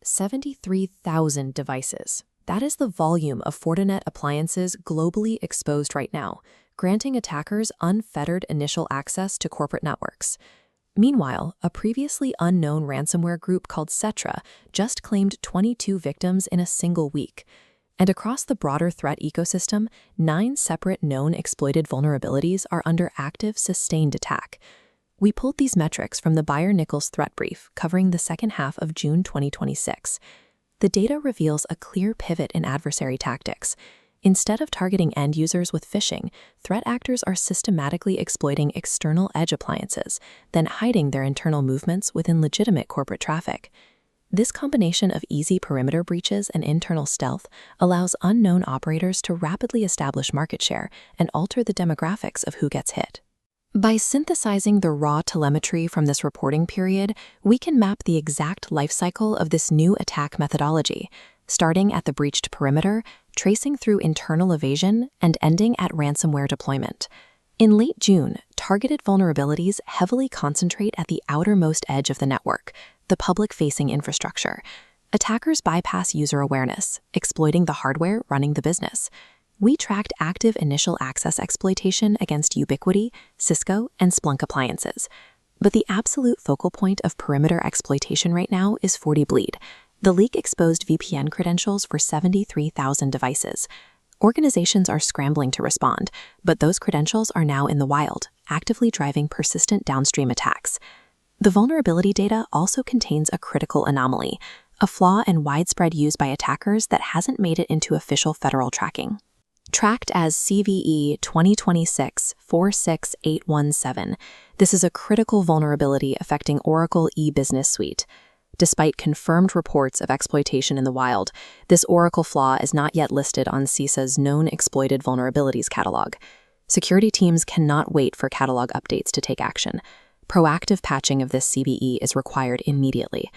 73,000 devices. That is the volume of Fortinet appliances globally exposed right now, granting attackers unfettered initial access to corporate networks. Meanwhile, a previously unknown ransomware group called Cetra just claimed 22 victims in a single week. And across the broader threat ecosystem, 9 separate known exploited vulnerabilities are under active, sustained attack. We pulled these metrics from the Byer Nichols threat brief covering the second half of June 2026. The data reveals a clear pivot in adversary tactics. Instead of targeting end users with phishing, threat actors are systematically exploiting external edge appliances, then hiding their internal movements within legitimate corporate traffic. This combination of easy perimeter breaches and internal stealth allows unknown operators to rapidly establish market share and alter the demographics of who gets hit. By synthesizing the raw telemetry from this reporting period, we can map the exact life cycle of this new attack methodology, starting at the breached perimeter, tracing through internal evasion, and ending at ransomware deployment. In late June, targeted vulnerabilities heavily concentrate at the outermost edge of the network, the public-facing infrastructure. Attackers bypass user awareness, exploiting the hardware running the business. We tracked active initial access exploitation against Ubiquiti, Cisco, and Splunk appliances. But the absolute focal point of perimeter exploitation right now is FortiBleed. The leak exposed VPN credentials for 73,000 devices. Organizations are scrambling to respond, but those credentials are now in the wild, actively driving persistent downstream attacks. The vulnerability data also contains a critical anomaly, a flaw in widespread use by attackers that hasn't made it into official federal tracking. Tracked as CVE 2026-46817, this is a critical vulnerability affecting Oracle e-Business Suite. Despite confirmed reports of exploitation in the wild, this Oracle flaw is not yet listed on CISA's known exploited vulnerabilities catalog. Security teams cannot wait for catalog updates to take action. Proactive patching of this CVE is required immediately.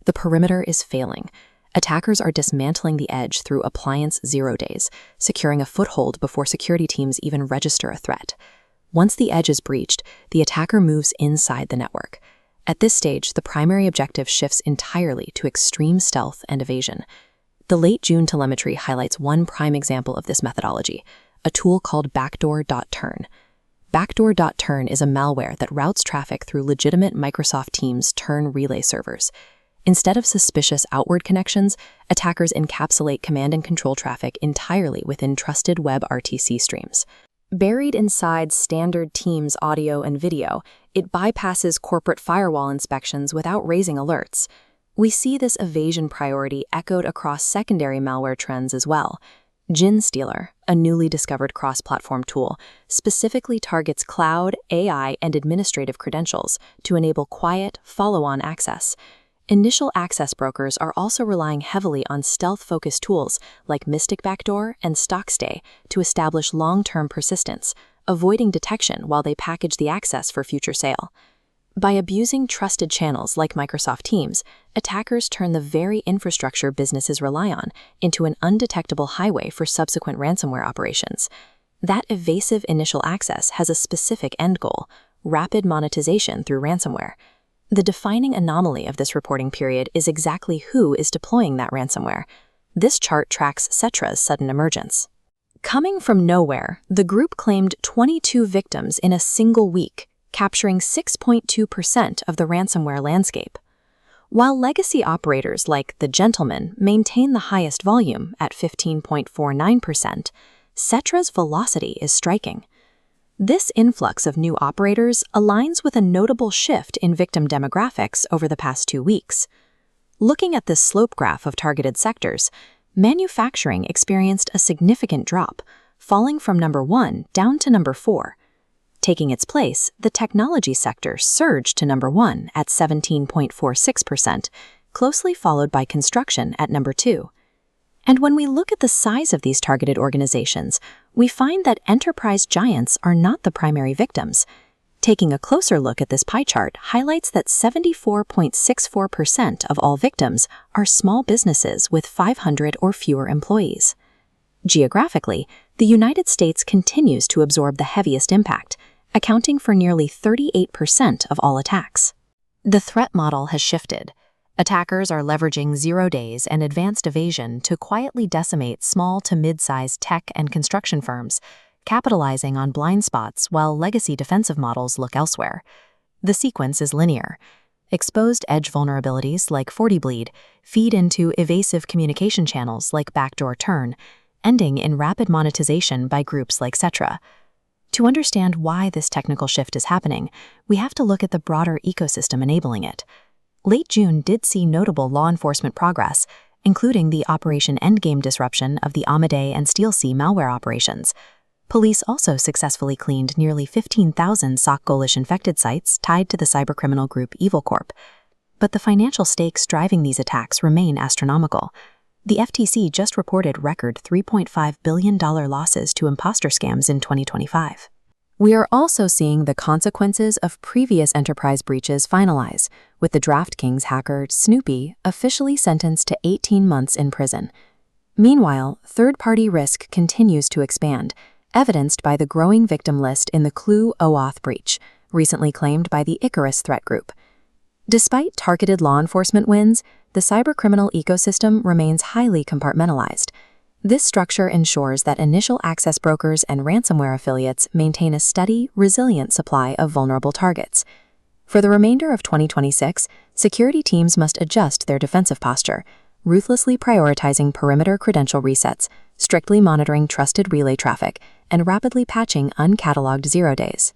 The perimeter is failing. Attackers are dismantling the edge through appliance 0 days, securing a foothold before security teams even register a threat. Once the edge is breached, the attacker moves inside the network. At this stage, the primary objective shifts entirely to extreme stealth and evasion. The late June telemetry highlights one prime example of this methodology, a tool called backdoor.turn. Backdoor.turn is a malware that routes traffic through legitimate Microsoft Teams turn relay servers. Instead of suspicious outward connections, attackers encapsulate command and control traffic entirely within trusted web RTC streams. Buried inside standard Teams audio and video, it bypasses corporate firewall inspections without raising alerts. We see this evasion priority echoed across secondary malware trends as well. GinStealer, a newly discovered cross-platform tool, specifically targets cloud, AI, and administrative credentials to enable quiet, follow-on access. Initial access brokers are also relying heavily on stealth-focused tools like Mystic Backdoor and Stockstay to establish long-term persistence, avoiding detection while they package the access for future sale. By abusing trusted channels like Microsoft Teams, attackers turn the very infrastructure businesses rely on into an undetectable highway for subsequent ransomware operations. That evasive initial access has a specific end goal: rapid monetization through ransomware. The defining anomaly of this reporting period is exactly who is deploying that ransomware. This chart tracks Cetra's sudden emergence. Coming from nowhere, the group claimed 22 victims in a single week, capturing 6.2% of the ransomware landscape. While legacy operators like The Gentleman maintain the highest volume at 15.49%, Cetra's velocity is striking. This influx of new operators aligns with a notable shift in victim demographics over the past 2 weeks. Looking at this slope graph of targeted sectors, manufacturing experienced a significant drop, falling from number 1 down to number 4. Taking its place, the technology sector surged to number 1 at 17.46%, closely followed by construction at number 2. And when we look at the size of these targeted organizations, we find that enterprise giants are not the primary victims. Taking a closer look at this pie chart highlights that 74.64% of all victims are small businesses with 500 or fewer employees. Geographically, the United States continues to absorb the heaviest impact, accounting for nearly 38% of all attacks. The threat model has shifted. Attackers are leveraging 0 days and advanced evasion to quietly decimate small to mid-sized tech and construction firms, capitalizing on blind spots while legacy defensive models look elsewhere. The sequence is linear. Exposed edge vulnerabilities like 40 bleed feed into evasive communication channels like backdoor turn, ending in rapid monetization by groups like Cetra. To understand why this technical shift is happening, we have to look at the broader ecosystem enabling it. Late June did see notable law enforcement progress, including the Operation Endgame disruption of the Amadei and SteelSea malware operations. Police also successfully cleaned nearly 15,000 SOC Gaulish-infected sites tied to the cybercriminal group Evil Corp. But the financial stakes driving these attacks remain astronomical. The FTC just reported record $3.5 billion losses to imposter scams in 2025. We are also seeing the consequences of previous enterprise breaches finalize, with the DraftKings hacker Snoopy officially sentenced to 18 months in prison. Meanwhile, third-party risk continues to expand, evidenced by the growing victim list in the Clue OAuth breach, recently claimed by the Icarus threat group. Despite targeted law enforcement wins, the cybercriminal ecosystem remains highly compartmentalized. This structure ensures that initial access brokers and ransomware affiliates maintain a steady, resilient supply of vulnerable targets. For the remainder of 2026, security teams must adjust their defensive posture, ruthlessly prioritizing perimeter credential resets, strictly monitoring trusted relay traffic, and rapidly patching uncatalogued 0 days.